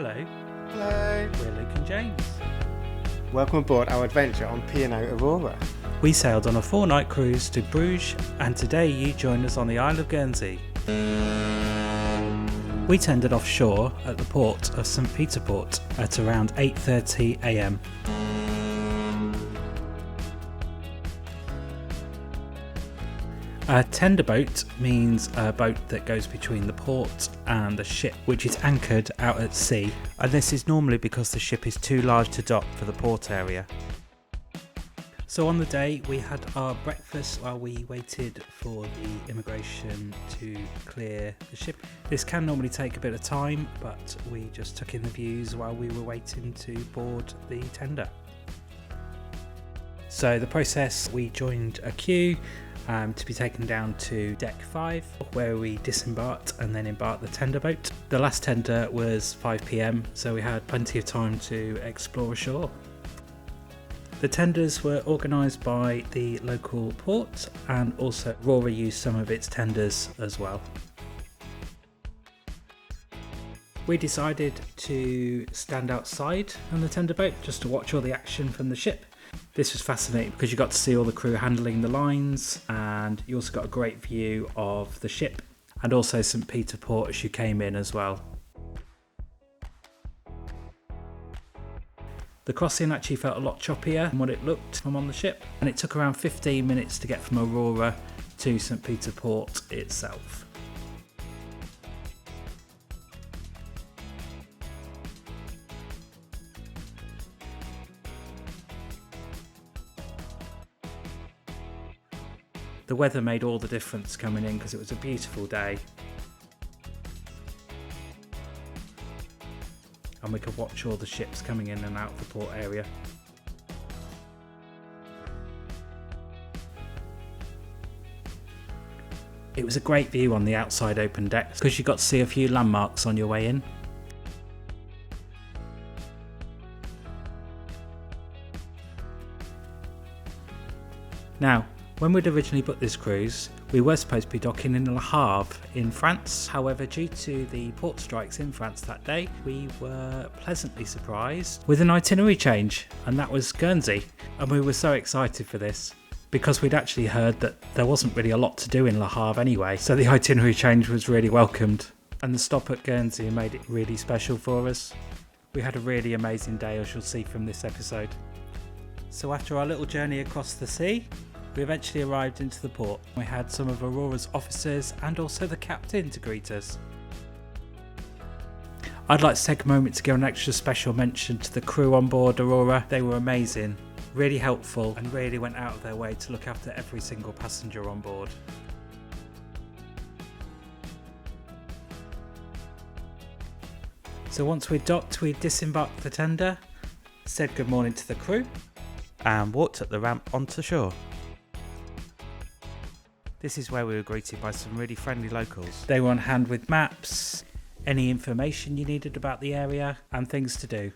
Hello, Hello. we're Luke and James. Welcome aboard our adventure on P&O Aurora. We sailed on a 4-night cruise to Bruges, and today you join us on the Isle of Guernsey. We tended offshore at the port of St Peter Port at around 8:30 a.m. A tender boat means a boat that goes between the port and the ship, which is anchored out at sea, and this is normally because the ship is too large to dock for the port area. So on the day we had our breakfast while we waited for the immigration to clear the ship. This can normally take a bit of time, but we just took in the views while we were waiting to board the tender. So the process, we joined a queue to be taken down to deck 5, where we disembarked and then embarked the tender boat. The last tender was 5 p.m, so we had plenty of time to explore ashore. The tenders were organised by the local port, and also Aurora used some of its tenders as well. We decided to stand outside on the tender boat just to watch all the action from the ship. This was fascinating because you got to see all the crew handling the lines, and you also got a great view of the ship and also St Peter Port as you came in as well. The crossing actually felt a lot choppier than what it looked from on the ship, and it took around 15 minutes to get from Aurora to St Peter Port itself. The weather made all the difference coming in because it was a beautiful day. And we could watch all the ships coming in and out of the port area. It was a great view on the outside open decks because you got to see a few landmarks on your way in. Now, when we'd originally booked this cruise, we were supposed to be docking in Le Havre in France. However, due to the port strikes in France that day, we were pleasantly surprised with an itinerary change, and that was Guernsey. And we were so excited for this because we'd actually heard that there wasn't really a lot to do in Le Havre anyway, so the itinerary change was really welcomed. And the stop at Guernsey made it really special for us. We had a really amazing day, as you'll see from this episode. So after our little journey across the sea, we eventually arrived into the port. We had some of Aurora's officers and also the captain to greet us. I'd like to take a moment to give an extra special mention to the crew on board Aurora. They were amazing, really helpful, and really went out of their way to look after every single passenger on board. So once we'd docked, we disembarked the tender, said good morning to the crew, and walked up the ramp onto shore. This is where we were greeted by some really friendly locals. They were on hand with maps, any information you needed about the area, and things to do.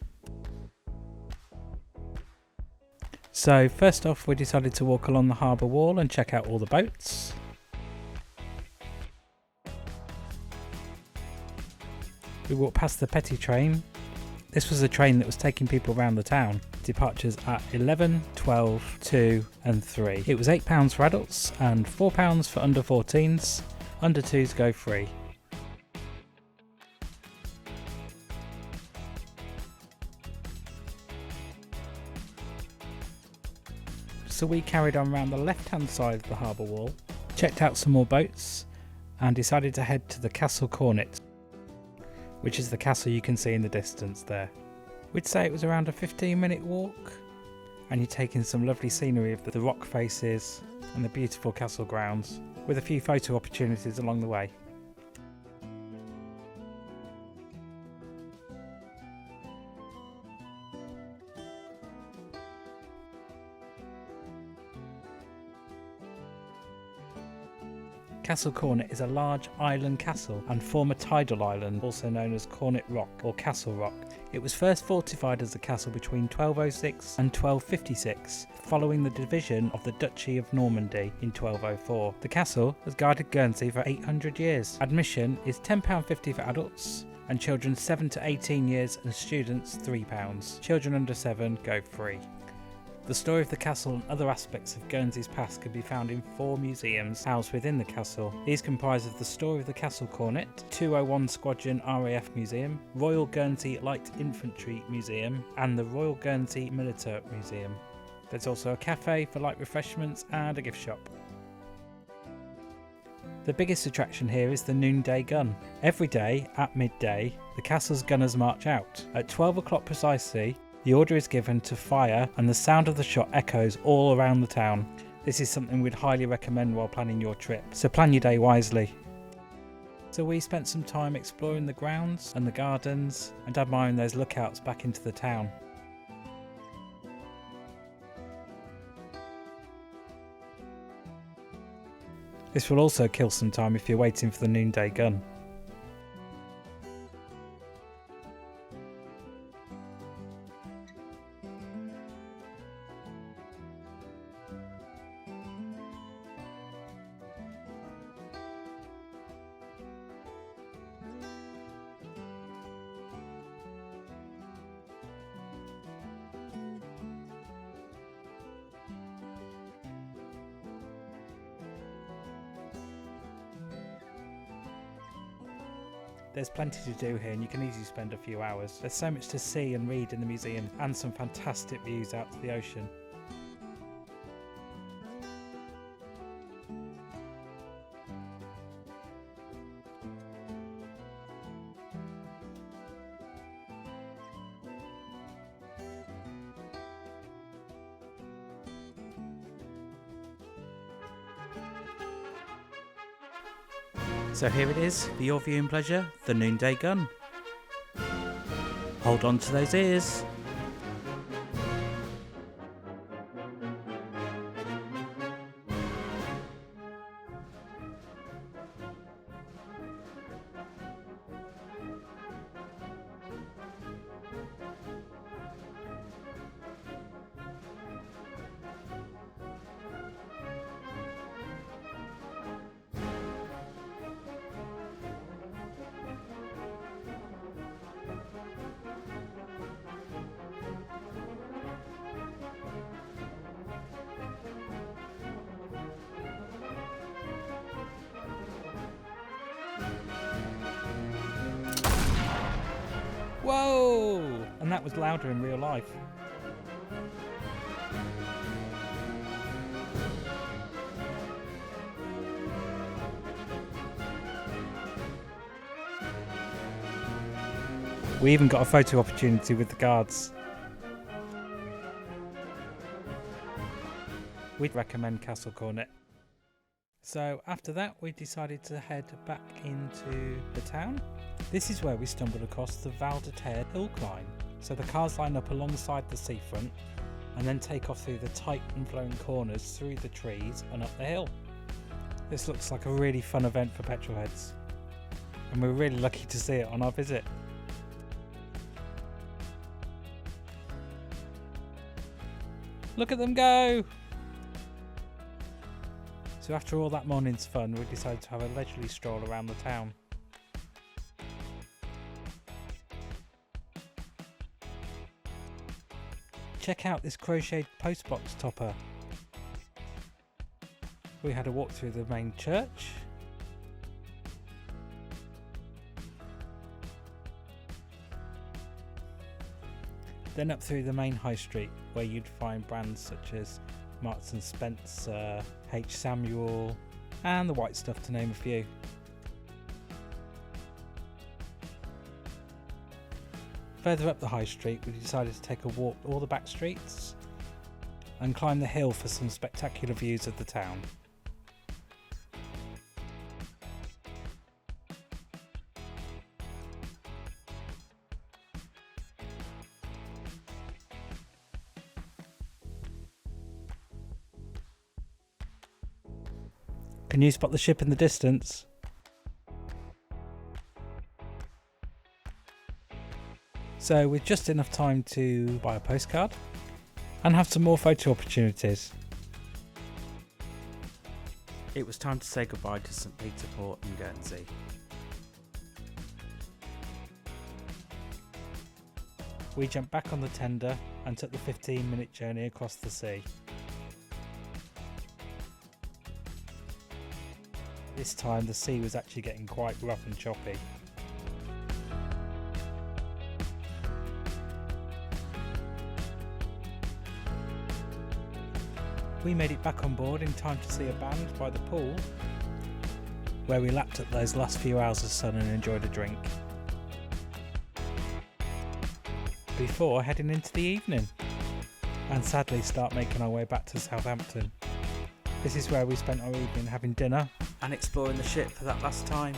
So first off, we decided to walk along the harbour wall and check out all the boats. We walked past the Petit train. This was a train that was taking people around the town. Departures at 11, 12, 2 and 3. It was £8 for adults and £4 for under 14s. Under 2s go free. So we carried on around the left hand side of the harbour wall, checked out some more boats and decided to head to the Castle Cornet, which is the castle you can see in the distance there. We'd say it was around a 15-minute walk, and you're taking some lovely scenery of the rock faces and the beautiful castle grounds, with a few photo opportunities along the way. Castle Cornet is a large island castle and former tidal island, also known as Cornet Rock or Castle Rock. It was first fortified as a castle between 1206 and 1256, following the division of the Duchy of Normandy in 1204. The castle has guarded Guernsey for 800 years. Admission is £10.50 for adults and children 7 to 18 years and students £3. Children under 7 go free. The story of the castle and other aspects of Guernsey's past can be found in 4 museums housed within the castle. These comprise of the story of the Castle Cornet, 201 Squadron RAF Museum, Royal Guernsey Light Infantry Museum and the Royal Guernsey Military Museum. There's also a cafe for light refreshments and a gift shop. The biggest attraction here is the Noonday Gun. Every day at midday, the castle's gunners march out. At 12 o'clock precisely, the order is given to fire and the sound of the shot echoes all around the town. This is something we'd highly recommend while planning your trip, so plan your day wisely. So we spent some time exploring the grounds and the gardens and admiring those lookouts back into the town. This will also kill some time if you're waiting for the Noonday Gun. There's plenty to do here and you can easily spend a few hours. There's so much to see and read in the museum and some fantastic views out to the ocean. So here it is, for your viewing pleasure, the Noonday Gun. Hold on to those ears. Whoa! And that was louder in real life. We even got a photo opportunity with the guards. We'd recommend Castle Cornet. So after that we decided to head back into the town. This is where we stumbled across the Val de Terre hill climb. So the cars line up alongside the seafront and then take off through the tight and flowing corners through the trees and up the hill. This looks like a really fun event for petrolheads and we're really lucky to see it on our visit. Look at them go! So after all that morning's fun, we decided to have a leisurely stroll around the town. Check out this crocheted postbox topper. We had a walk through the main church. Then up through the main high street where you'd find brands such as Marks and Spencer, H. Samuel and the White Stuff to name a few. Further up the high street we decided to take a walk all the back streets and climb the hill for some spectacular views of the town. Can you spot the ship in the distance? So with just enough time to buy a postcard and have some more photo opportunities, it was time to say goodbye to St Peter Port and Guernsey. we jumped back on the tender and took the 15-minute journey across the sea. This time the sea was actually getting quite rough and choppy. We made it back on board in time to see a band by the pool, where we lapped up those last few hours of sun and enjoyed a drink, before heading into the evening and sadly start making our way back to Southampton. This is where we spent our evening having dinner and exploring the ship for that last time.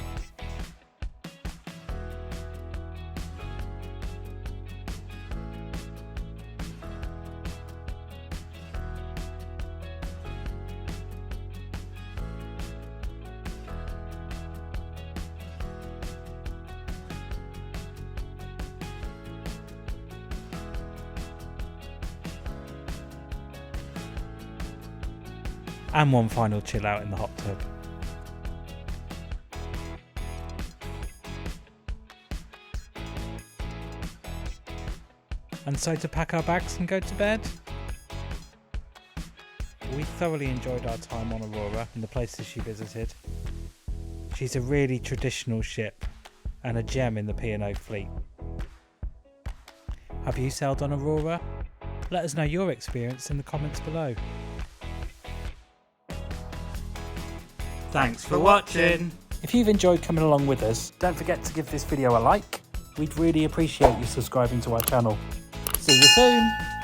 And one final chill out in the hot tub. And so to pack our bags and go to bed. We thoroughly enjoyed our time on Aurora and the places she visited. She's a really traditional ship and a gem in the P&O fleet. Have you sailed on Aurora? Let us know your experience in the comments below. Thanks for watching! If you've enjoyed coming along with us, don't forget to give this video a like. We'd really appreciate you subscribing to our channel. See you soon!